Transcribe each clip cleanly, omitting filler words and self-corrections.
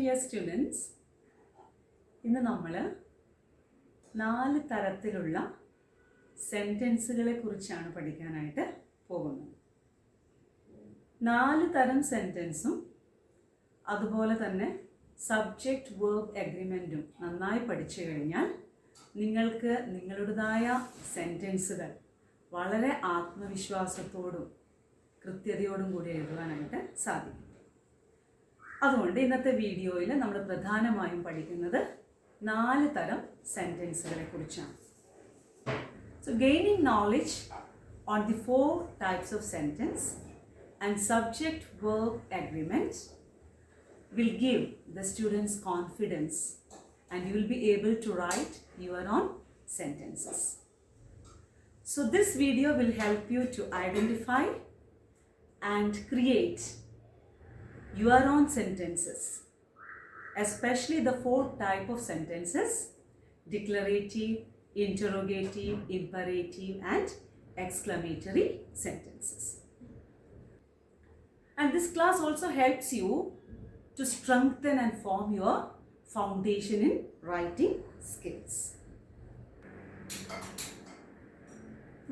dear students, ഇന്ന് നമ്മൾ 4 തരത്തിലുള്ള സെന്റൻസുകളെ കുറിച്ചാണ് പഠിക്കാനായിട്ട് പോകുന്നത്. 4 തരം സെന്റൻസും അതുപോലെ തന്നെ സബ്ജക്റ്റ് വേർബ് അഗ്രിമെന്റും നന്നായി പഠിച്ചു കഴിഞ്ഞാൽ നിങ്ങൾക്ക് നിങ്ങളുടേതായ സെന്റൻസുകൾ വളരെ ആത്മവിശ്വാസത്തോടും കൃത്യതയോടും കൂടി എഴുതുവാനായിട്ട് സാധിക്കും. അതുകൊണ്ട് ഇന്നത്തെ വീഡിയോയിൽ നമ്മൾ പ്രധാനമായും പഠിക്കുന്നത് 4 തരം സെന്റൻസുകളെ കുറിച്ചാണ്. So gaining knowledge on the 4 types of sentence and subject verb agreement will give the students confidence and you will be able to write your own sentences. So this video will help you to identify and create your own sentences, especially the 4 type of sentences: declarative, interrogative, imperative and exclamatory sentences. And this class also helps you to strengthen and form your foundation in writing skills.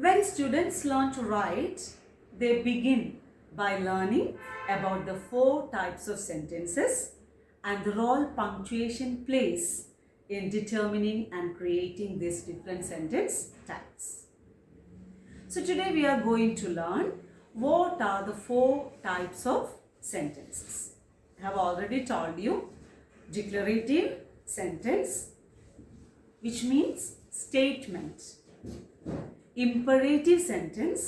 When students learn to write, they begin by learning about the 4 types of sentences and the role punctuation plays in determining and creating these different sentence types. So today we are going to learn what are the 4 types of sentences. I have already told you declarative sentence, which means statement. Imperative sentence,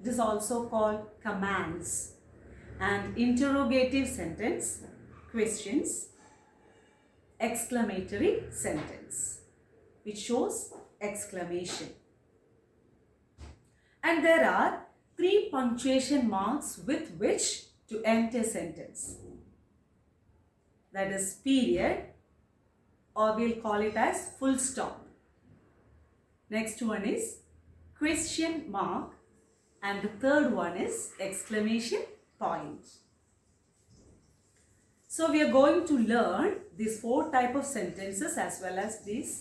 this is also called commands. And interrogative sentence, questions. Exclamatory sentence, which shows exclamation. And there are 3 punctuation marks with which to end a sentence. That is period, or we'll call it as full stop. Next one is question mark, and the third one is exclamation point. So we are going to learn these 4 type of sentences as well as these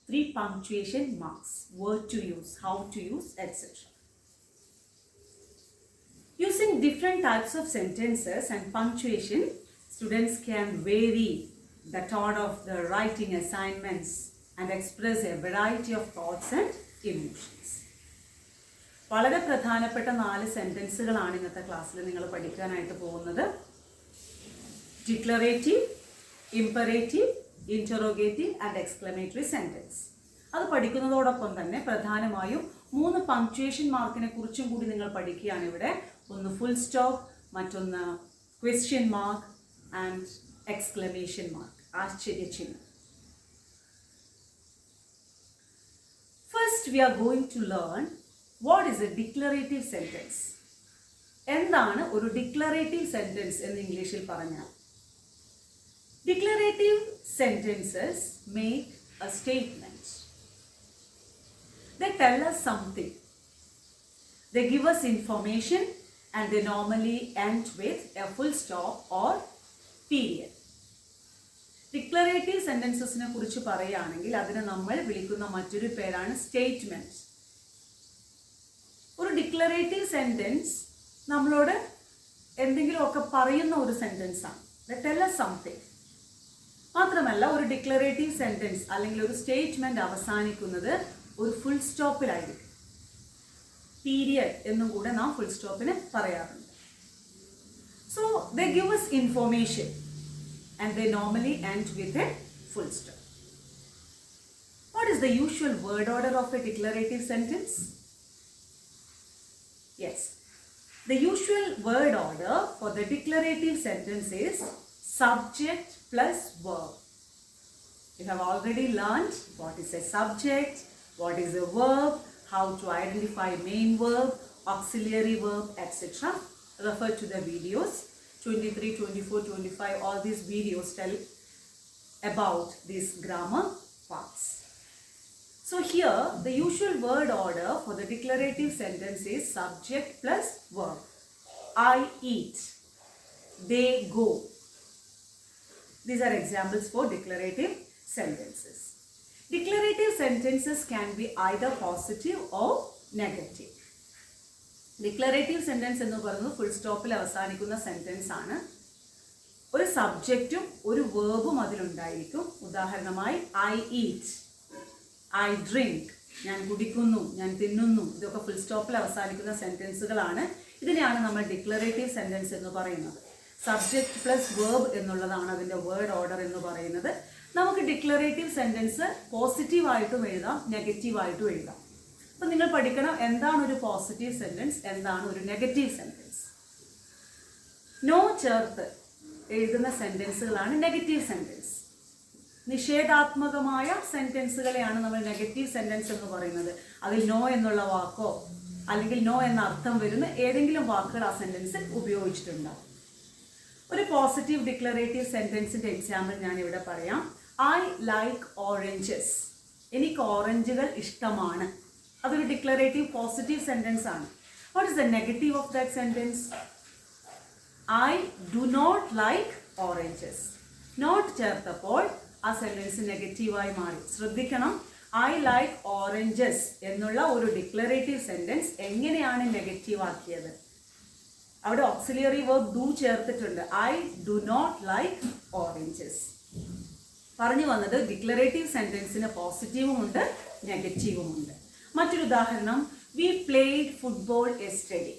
3 punctuation marks, word to use, how to use, etc. Using different types of sentences and punctuation, students can vary the tone of the writing assignments and express a variety of thoughts and emotions. വളരെ പ്രധാനപ്പെട്ട 4 സെന്റൻസുകളാണ് ഇന്നത്തെ ക്ലാസ്സിൽ നിങ്ങൾ പഠിക്കാനായിട്ട് പോകുന്നത്. Declarative, imperative, interrogative and exclamatory sentence. അത് പഠിക്കുന്നതോടൊപ്പം തന്നെ പ്രധാനമായും 3 പങ്ക്ച്വേഷൻ മാർക്കിനെ കുറിച്ചും കൂടി നിങ്ങൾ പഠിക്കുകയാണ് ഇവിടെ. ഒന്ന് ഫുൾ സ്റ്റോപ്പ്, മറ്റൊന്ന് question mark and exclamation mark, ആശ്ചര്യചിഹ്നം. First we are going to learn what is a declarative sentence. എന്താണ് ഒരു ഡിക്ലറേറ്റീവ് സെന്റൻസ് എന്ന് ഇംഗ്ലീഷിൽ പറഞ്ഞാൽ? Declarative sentences make a statement. They tell us something. They give us information and they normally end with a full stop or period. Declarative sentences ne kurichu parayanengil adine nammal vilikkunna mattoru perana statement. Oru declarative sentence nammalodu endengilum okke parayunna oru sentence aanu. They tell us something. മാത്രമല്ല, ഒരു declarative sentence അല്ലെങ്കിൽ ഒരു statement അവസാനിക്കുന്നത് ഒരു full സ്റ്റോപ്പിലായിരിക്കും. Period എന്നും കൂടെ നാം full സ്റ്റോപ്പിന് പറയാറുണ്ട്. So they give us information and they normally end with a full stop. What is the usual word order of A declarative sentence? Yes, the usual word order for the declarative sentence is subject plus verb. You have already learned what is a subject, what is a verb, how to identify main verb, auxiliary verb, etc. Refer to the videos 23, 24, 25. All these videos tell about these grammar parts. So here the usual word order for the declarative sentence is subject plus verb. I eat, they go. These are examples for declarative sentences. Declarative sentences can be either positive or negative. Declarative sentence എന്ന് പറയുന്നത് full സ്റ്റോപ്പിൽ അവസാനിക്കുന്ന sentence ആണ്. ഒരു സബ്ജക്റ്റും ഒരു വേർബും അതിലുണ്ടായിരിക്കും. ഉദാഹരണമായി I eat, I drink, ഞാൻ കുടിക്കുന്നു, ഞാൻ തിന്നുന്നു, ഇതൊക്കെ ഫുൾ സ്റ്റോപ്പിൽ അവസാനിക്കുന്ന സെൻറ്റൻസുകളാണ്. ഇതിനെയാണ് നമ്മൾ ഡിക്ലറേറ്റീവ് സെൻറ്റൻസ് എന്ന് പറയുന്നത്. സബ്ജക്റ്റ് പ്ലസ് വേർബ് എന്നുള്ളതാണ് അതിൻ്റെ വേർഡ് ഓർഡർ എന്ന് പറയുന്നത്. നമുക്ക് ഡിക്ലറേറ്റീവ് സെൻറ്റൻസ് പോസിറ്റീവായിട്ടും എഴുതാം, നെഗറ്റീവായിട്ടും എഴുതാം. അപ്പം നിങ്ങൾ പഠിക്കണം എന്താണ് ഒരു പോസിറ്റീവ് സെൻറ്റൻസ്, എന്താണ് ഒരു നെഗറ്റീവ് സെൻറ്റൻസ്. നോ ചേർത്ത് എഴുതുന്ന സെൻറ്റൻസുകളാണ് നെഗറ്റീവ് സെൻറ്റൻസ്. നിഷേധാത്മകമായ സെൻറ്റൻസുകളെയാണ് നമ്മൾ നെഗറ്റീവ് സെൻറ്റൻസ് എന്ന് പറയുന്നത്. അതിൽ നോ എന്നുള്ള വാക്കോ അല്ലെങ്കിൽ നോ എന്ന അർത്ഥം വരുന്ന ഏതെങ്കിലും വാക്കുകൾ ആ സെൻറ്റൻസിൽ ഉപയോഗിച്ചിട്ടുണ്ടാവും. ഒരു പോസിറ്റീവ് ഡിക്ലറേറ്റീവ് സെൻറ്റൻസിൻ്റെ എക്സാമ്പിൾ ഞാൻ ഇവിടെ പറയാം. ഐ ലൈക്ക് ഓറഞ്ചസ്, എനിക്ക് ഓറഞ്ചുകൾ ഇഷ്ടമാണ്. അതൊരു ഡിക്ലറേറ്റീവ് പോസിറ്റീവ് സെൻറ്റൻസ് ആണ്. What is the negative of that sentence? I do not like oranges. Not ചേർത്തപ്പോൾ ആ സെൻറ്റൻസ് നെഗറ്റീവായി മാറി. ശ്രദ്ധിക്കണം, ഐ ലൈക്ക് ഓറഞ്ചസ് എന്നുള്ള ഒരു ഡിക്ലറേറ്റീവ് സെൻറ്റൻസ് എങ്ങനെയാണ് നെഗറ്റീവ് ആക്കിയത്? അവിടെ ഓക്സിലിയറി വേർബ് ഡു ചേർത്തിട്ടുണ്ട്. I do not like oranges. പറഞ്ഞു വന്നത് ഡിക്ലറേറ്റീവ് സെൻറ്റൻസിന് പോസിറ്റീവും ഉണ്ട്, നെഗറ്റീവും ഉണ്ട്. മറ്റൊരു ഉദാഹരണം, വി പ്ലേഡ് ഫുട്ബോൾ യെസ്റ്റർഡേ,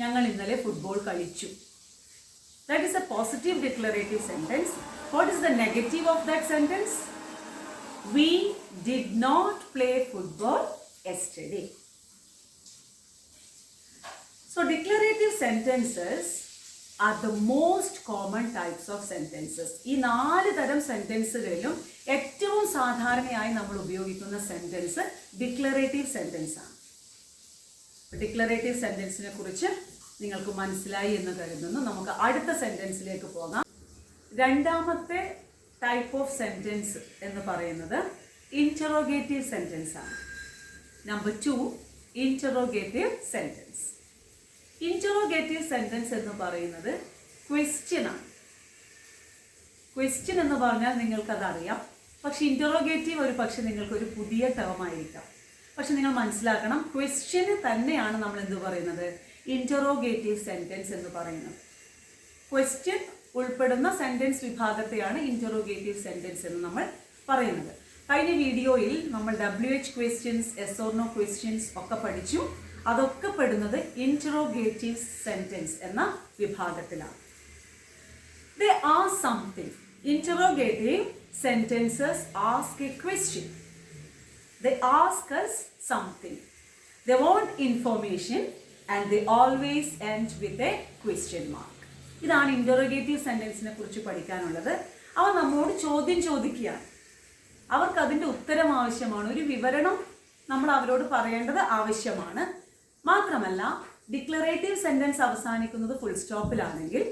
ഞങ്ങൾ ഇന്നലെ ഫുട്ബോൾ കളിച്ചു. That is a positive declarative sentence. What is the negative of that sentence? We did not play football yesterday. So declarative sentences are the most common types of sentences. ഈ 4 തരം സെൻറ്റൻസുകളിലും ഏറ്റവും സാധാരണയായി നമ്മൾ ഉപയോഗിക്കുന്ന sentence declarative sentence ആണ്. Declarative സെൻറ്റൻസിനെ കുറിച്ച് നിങ്ങൾക്ക് മനസ്സിലായി എന്ന് കരുതുന്നു. നമുക്ക് അടുത്ത സെൻറ്റൻസിലേക്ക് പോകാം. രണ്ടാമത്തെ ടൈപ്പ് ഓഫ് സെൻറ്റൻസ് എന്ന് പറയുന്നത് ഇൻറ്ററോഗേറ്റീവ് സെൻറ്റൻസ് ആണ്. Number 2, interrogative sentence. Interrogative sentence എന്ന് പറയുന്നത് ക്വസ്റ്റ്യൻ ആണ്. ക്വസ്റ്റ്യൻ എന്ന് പറഞ്ഞാൽ നിങ്ങൾക്കതറിയാം. പക്ഷെ ഇൻറ്ററോഗേറ്റീവ് ഒരു പക്ഷെ നിങ്ങൾക്കൊരു പുതിയ ടേം ആയിരിക്കാം. പക്ഷെ നിങ്ങൾ മനസ്സിലാക്കണം, ക്വസ്റ്റ്യന് തന്നെയാണ് നമ്മൾ എന്ത് പറയുന്നത്? ഇൻറ്ററോഗേറ്റീവ് സെൻറ്റൻസ് എന്ന് പറയുന്നത്. ക്വസ്റ്റ്യൻ ഉൾപ്പെടുന്ന സെൻറ്റൻസ് വിഭാഗത്തെയാണ് ഇൻറ്ററോഗേറ്റീവ് സെൻറ്റൻസ് എന്ന് നമ്മൾ പറയുന്നത്. കഴിഞ്ഞ വീഡിയോയിൽ നമ്മൾ WH questions, yes or no questions ഒക്കെ പഠിച്ചു. അതൊക്കെ പെടുന്നത് ഇൻറ്ററോഗേറ്റീവ് സെൻറ്റൻസ് എന്ന വിഭാഗത്തിലാണ്. They ask something. Interrogative sentences ask a question. They ask us something. They want information and they always end with a question mark. ഇതാണ് interrogative സെൻറ്റൻസിനെ കുറിച്ച് പഠിക്കാനുള്ളത്. അവ നമ്മോട് ചോദ്യം ചോദിക്കുകയാണ്. അവർക്ക് അതിൻ്റെ ഉത്തരം ആവശ്യമാണ്. ഒരു വിവരണം നമ്മൾ അവരോട് പറയേണ്ടത് ആവശ്യമാണ്. മാത്രമല്ല, ഡിക്ലറേറ്റീവ് സെൻറ്റൻസ് അവസാനിക്കുന്നത് ഫുൾ സ്റ്റോപ്പിലാണെങ്കിൽ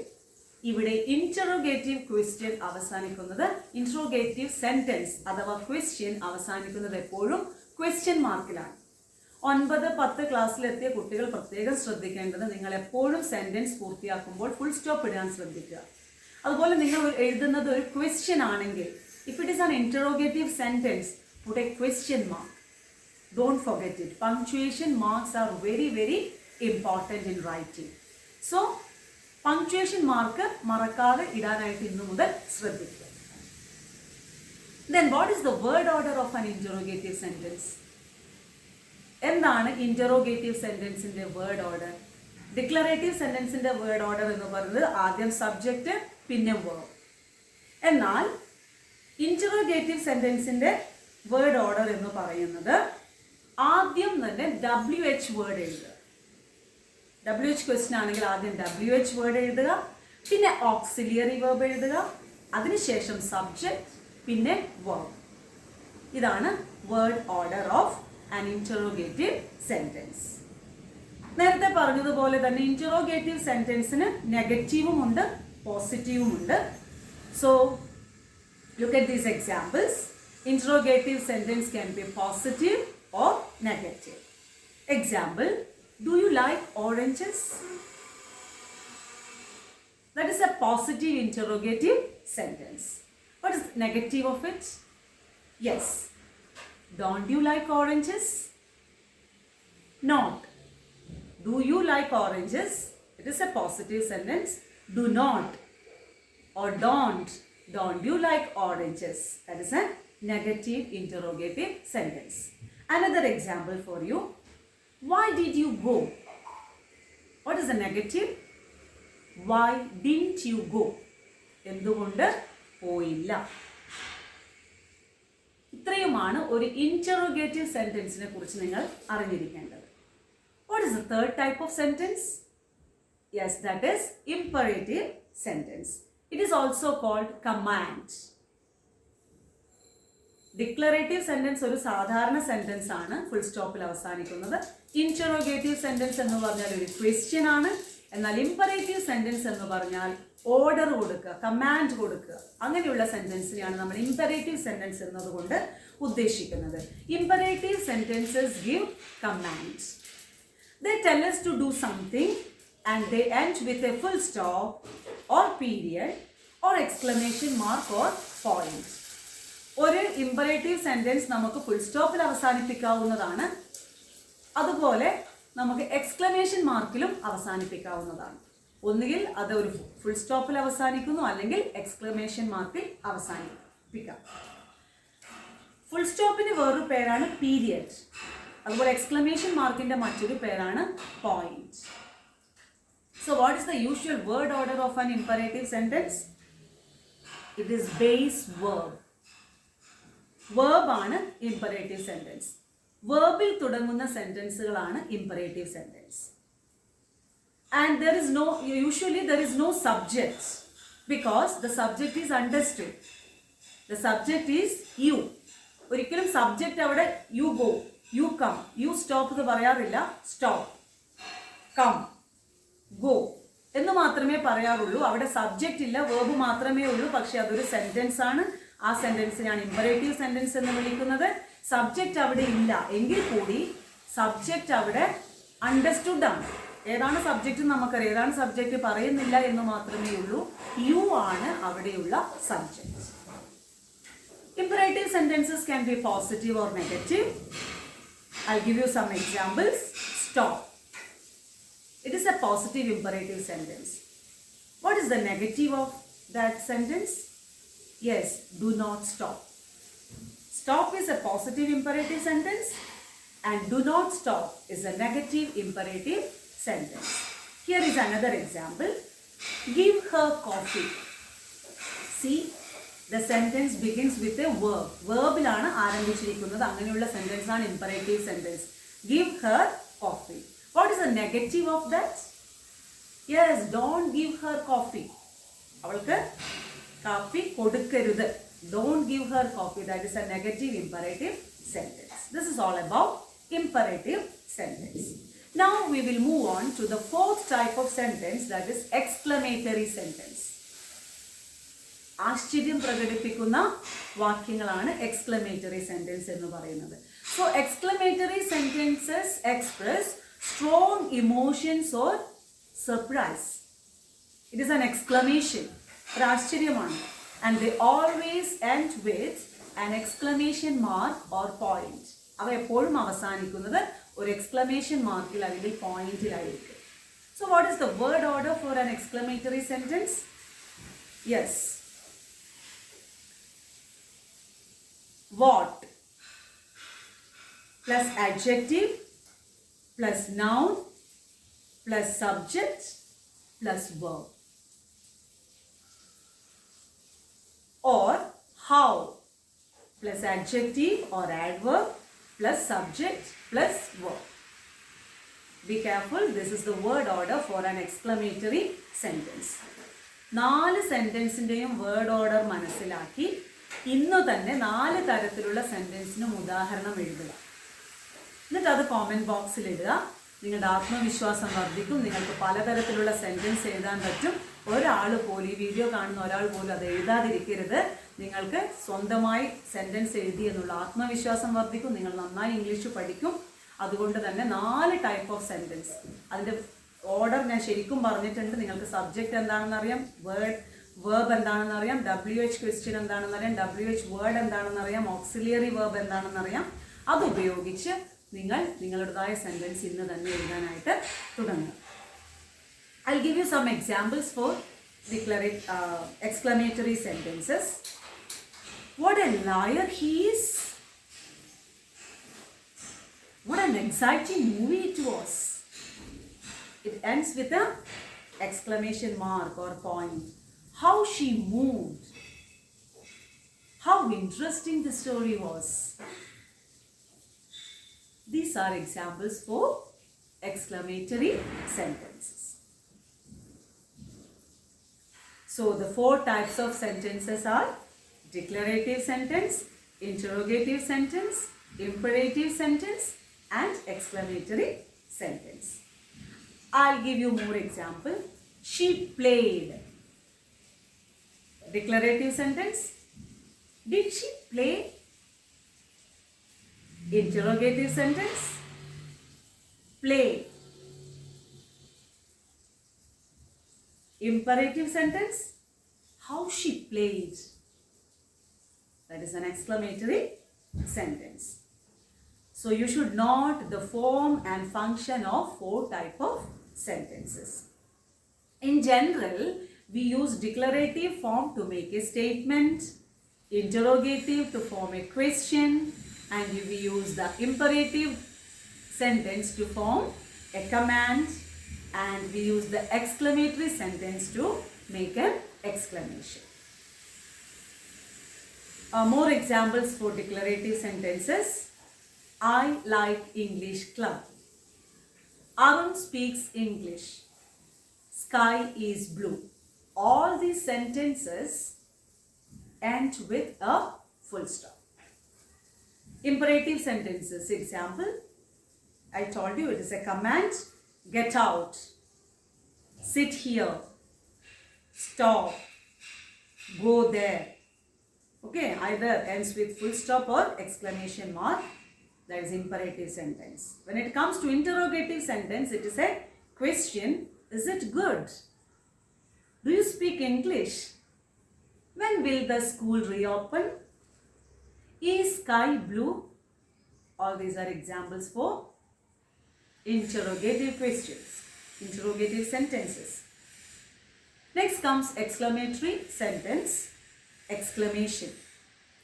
ഇവിടെ ഇൻറ്ററോഗേറ്റീവ് ക്വസ്റ്റ്യൻ അവസാനിക്കുന്നത്, ഇൻറ്ററോഗേറ്റീവ് സെൻറ്റൻസ് അഥവാ ക്വസ്റ്റ്യൻ അവസാനിക്കുന്നത് എപ്പോഴും ക്വസ്റ്റ്യൻ മാർക്കിലാണ്. 9-10 ക്ലാസ്സിലെത്തിയ കുട്ടികൾ പ്രത്യേകം ശ്രദ്ധിക്കേണ്ടത്, നിങ്ങൾ എപ്പോഴും സെൻറ്റൻസ് പൂർത്തിയാക്കുമ്പോൾ ഫുൾ സ്റ്റോപ്പ് ഇടാൻ ശ്രദ്ധിക്കുക. അതുപോലെ നിങ്ങൾ എഴുതുന്നത് ഒരു ക്വസ്റ്റ്യൻ ആണെങ്കിൽ, if it is an interrogative sentence, put a question mark. Don't forget it. Punctuation marks are very, very important in writing. So, punctuation mark മറക്കാതെ ഇടാനായിട്ട് ഇന്നു മുതൽ ശ്രദ്ധിക്കുക. Then, what is the word order of an interrogative sentence? എന്താണ് interrogative സെൻറ്റൻസിൻ്റെ word order? Declarative സെൻറ്റൻസിൻ്റെ word order എന്ന് പറയുന്നത് ആദ്യം സബ്ജക്റ്റ് പിന്നെ വേർബ്. എന്നാൽ ഇൻറ്ററോഗേറ്റീവ് സെൻറ്റൻസിൻ്റെ വേർഡ് ഓർഡർ എന്ന് പറയുന്നത് ആദ്യം തന്നെ WH വേർഡ് എഴുതുക. WH ക്വസ്റ്റ്യൻ ആണെങ്കിൽ ആദ്യം WH വേർഡ് എഴുതുക, പിന്നെ ഓക്സിലിയറി വേർബ് എഴുതുക, അതിനുശേഷം സബ്ജക്റ്റ്, പിന്നെ വേർബ്. ഇതാണ് word order of an interrogative sentence. നേരത്തെ പറഞ്ഞതുപോലെ തന്നെ ഇൻറ്ററോഗേറ്റീവ് സെൻറ്റൻസിന് നെഗറ്റീവും ഉണ്ട്, പോസിറ്റീവും ഉണ്ട്. So look at these examples. Interrogative sentence can be positive or negative. Example, do you like oranges? That is a positive interrogative sentence. What is negative of it? Yes. Don't you like oranges? Not. Do you like oranges? It is a positive sentence. Do not or don't you like oranges? That is a negative interrogative sentence. Another example for you. Why did you go? What is the negative? Why didn't you go? എന്തുകൊണ്ട് പോയില്ല? ഇത്രയുമാണ് ഒരു interrogative സെന്റൻസിനെ കുറിച്ച് നിങ്ങൾ അറിഞ്ഞിരിക്കേണ്ടത്. What is the third type of sentence? Yes, that is imperative sentence. It is also called command. Declarative sentence ഒരു സാധാരണ sentence ആണ്, ഫുൾ സ്റ്റോപ്പിൽ അവസാനിക്കുന്നത്. Interrogative sentence എന്ന് പറഞ്ഞാൽ ഒരു ക്വസ്റ്റ്യൻ ആണ്. എന്നാൽ imperative sentence എന്ന് പറഞ്ഞാൽ ഓർഡർ കൊടുക്കുക, കമാൻഡ് കൊടുക്കുക, അങ്ങനെയുള്ള സെന്റൻസിനെയാണ് നമ്മൾ imperative sentence എന്നതുകൊണ്ട് ഉദ്ദേശിക്കുന്നത്. Imperative sentences give commands. They tell us to do something and they end with a full stop or period or exclamation mark or point. ഒരു imperative sentence നമുക്ക് ഫുൾ സ്റ്റോപ്പിൽ അവസാനിപ്പിക്കാവുന്നതാണ്. അതുപോലെ നമുക്ക് എക്സ്ക്ലമേഷൻ മാർക്കിലും അവസാനിപ്പിക്കാവുന്നതാണ്. ഒന്നുകിൽ അത് ഒരു ഫുൾ സ്റ്റോപ്പിൽ അവസാനിക്കുന്നു, അല്ലെങ്കിൽ എക്സ്ക്ലമേഷൻ മാർക്കിൽ അവസാനിപ്പിക്കാം. ഫുൾ സ്റ്റോപ്പിന് വേറൊരു പേരാണ് പീരിയഡ്. അതുപോലെ എക്സ്ക്ലമേഷൻ മാർക്കിന്റെ മറ്റൊരു പേരാണ് point. So what is the usual word order of an imperative sentence? It is base verb. Verb ആണ് imperative sentence. Verbൽ തുടങ്ങുന്ന സെന്റൻസുകളാണ് imperative sentence. And usually there is no subject because the subject is understood. The subject is you. ഒരിക്കലും subject അവിടെ you go, you come, you stop എന്ന് പറയാറില്ല. stop, come, go എന്ന് മാത്രമേ പറയാറുള്ളൂ. അവിടെ subject ഇല്ല, വേർബ് മാത്രമേ ഉള്ളൂ. പക്ഷെ അതൊരു സെന്റൻസ് ആണ്. ആ സെന്റൻസിനാണ് ഇമ്പറേറ്റീവ് സെന്റൻസ് എന്ന് വിളിക്കുന്നത്. സബ്ജക്റ്റ് അവിടെ ഇല്ല എങ്കിൽ കൂടി സബ്ജക്റ്റ് അവിടെ അണ്ടർസ്റ്റുഡ് ആണ്. ഏതാണ് സബ്ജക്റ്റ് നമുക്കറിയാം, ഏതാണ് സബ്ജക്റ്റ് പറയുന്നില്ല എന്ന് മാത്രമേ ഉള്ളൂ. യു ആണ് അവിടെയുള്ള subject. Imperative sentences can be positive or negative. I'll give you some examples. Stop. It is a positive imperative sentence. What is the negative of that sentence? Yes, do not stop. Stop is a positive imperative sentence and do not stop is a negative imperative sentence. Here is another example. Give her coffee. See, the sentence begins with a verb. Verbിലാണ് ആരംഭിച്ചിരിക്കുന്നത്. അങ്ങനെയുള്ള sentence ആണ് imperative sentence. Give her coffee. What is the negative of that? Yes, don't give her coffee. അവൾക്ക് കാപ്പി കൊടുക്കരുത്. Don't give her coffee. That is a negative imperative sentence. This is all about imperative sentence. Now we will move on to the fourth type of sentence, that is exclamatory sentence. ആശ്ചര്യം പ്രകടിപ്പിക്കുന്ന വാക്യങ്ങളാണ് exclamatory sentence എന്ന് പറയുന്നത്. So exclamatory sentences express strong emotions or surprise. It is an exclamation. ഒരു ആശ്ചര്യമാണ്. And they always end with an exclamation mark or point. അവ എപ്പോഴും അവസാനിക്കുന്നത് ഒരു എക്സ്ക്ലമേഷൻ മാർക്കിൽ അല്ലെങ്കിൽ പോയിന്റിലായിരിക്കും. So what is the word order for an exclamatory sentence? Yes. What plus adjective plus noun plus subject plus verb. Or how plus adjective or adverb plus subject plus verb. Be careful, this is the word order for an exclamatory sentence. 4 സെന്റൻസിന്റെയും word order മനസ്സിലാക്കി ഇന്ന് തന്നെ 4 തരത്തിലുള്ള സെന്റൻസിനും ഉദാഹരണം എഴുതുക. എന്നിട്ട് അത് comment ബോക്സിൽ ഇടുക. നിങ്ങളുടെ ആത്മവിശ്വാസം വർദ്ധിക്കും. നിങ്ങൾക്ക് പലതരത്തിലുള്ള സെന്റൻസ് എഴുതാൻ പറ്റും. ഒരാൾ പോലും, ഈ വീഡിയോ കാണുന്ന ഒരാൾ പോലും അത് എഴുതാതിരിക്കരുത്. നിങ്ങൾക്ക് സ്വന്തമായി സെന്റൻസ് എഴുതി എന്നുള്ള ആത്മവിശ്വാസം വർദ്ധിക്കും. നിങ്ങൾ നന്നായി ഇംഗ്ലീഷ് പഠിക്കും. അതുകൊണ്ട് തന്നെ 4 ടൈപ്പ് ഓഫ് സെന്റൻസ്, അതിൻ്റെ ഓർഡർ ഞാൻ ശരിക്കും പറഞ്ഞിട്ടുണ്ട്. നിങ്ങൾക്ക് സബ്ജക്റ്റ് എന്താണെന്ന് അറിയാം, വേർബ് എന്താണെന്ന് അറിയാം, WH ക്വസ്റ്റ്യൻ എന്താണെന്ന് അറിയാം, WH വേർഡ് എന്താണെന്ന് അറിയാം, ഓക്സിലിയറി വേർബ് എന്താണെന്ന് അറിയാം. അതുപയോഗിച്ച് നിങ്ങൾ നിങ്ങളുടേതായ സെൻറ്റൻസ് ഇന്ന് തന്നെ എഴുതാനായിട്ട് തുടങ്ങുക. I'll give you some examples for exclamatory sentences. What a liar he is! What an exciting movie it was! It ends with an exclamation mark or point. How she moved! How interesting the story was! These are examples for exclamatory sentences. So the 4 types of sentences are declarative sentence, interrogative sentence, imperative sentence, and exclamatory sentence. I'll give you more example. She played. Declarative sentence. Did she play? Interrogative sentence. Play. Imperative sentence. How she played. That is an exclamatory sentence. So you should note the form and function of 4 types of sentences. In general, we use declarative form to make a statement, interrogative to form a question, and we use the imperative sentence to form a command, and we use the exclamatory sentence to make an exclamation. More examples for declarative sentences. I like English club. Arun speaks English. Sky is blue. All these sentences end with a full stop. Imperative sentences. Example, I told you it is a command. Get out. Sit here. Stop. Go there. Okay, either ends with full stop or exclamation mark. That is imperative sentence. When it comes to interrogative sentence, it is a question. Is it good? Do you speak English? When will the school reopen? Is sky blue? All these are examples for interrogative questions, interrogative sentences. Next comes exclamatory sentence. Exclamation.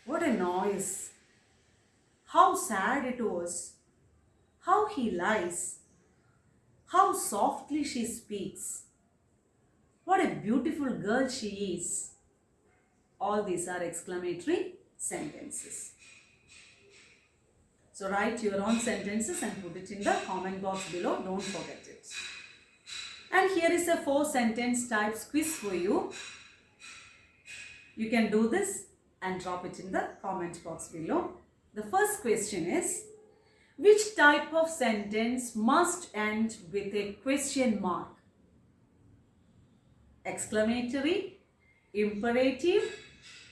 What a noise! How sad it was! How he lies! How softly she speaks! What a beautiful girl she is! All these are exclamatory sentences. So write your own sentences and put it in the comment box below. Don't forget it. And here is a 4 sentence types quiz for you. You can do this and drop it in the comment box below. The first question is, which type of sentence must end with a question mark? Exclamatory, imperative,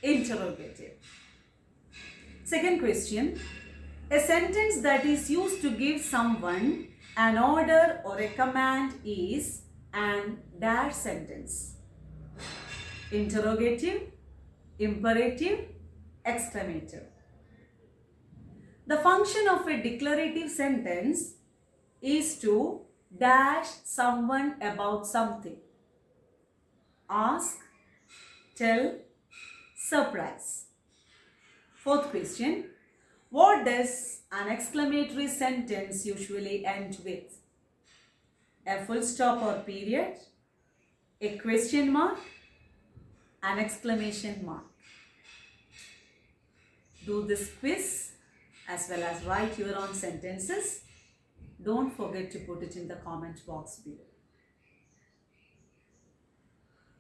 interrogative. Second question, a sentence that is used to give someone an order or a command is an dash sentence. Interrogative, imperative, exclamative. The function of a declarative sentence is to dash someone about something. Ask, tell, surprise. Fourth question, what does an exclamatory sentence usually end with? A full stop or period, a question mark, an exclamation mark. Do this quiz as well as write your own sentences. Don't forget to put it in the comment box below.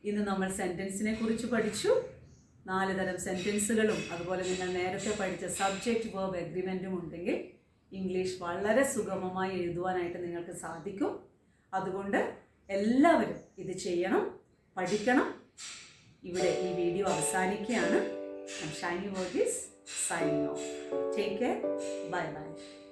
ഇന്ന് നമ്മൾ സെൻറ്റൻസിനെ കുറിച്ച് പഠിച്ചു. 4 തരം സെൻറ്റൻസുകളും അതുപോലെ നിങ്ങൾ നേരത്തെ പഠിച്ച subject verb എഗ്രിമെൻറ്റും ഉണ്ടെങ്കിൽ ഇംഗ്ലീഷ് വളരെ സുഗമമായി എഴുതുവാനായിട്ട് നിങ്ങൾക്ക് സാധിക്കും. അതുകൊണ്ട് എല്ലാവരും ഇത് ചെയ്യണം, പഠിക്കണം. ഇവിടെ ഈ വീഡിയോ അവസാനിക്കുകയാണ്. Shiny Varghese signing off. Take care. Bye bye.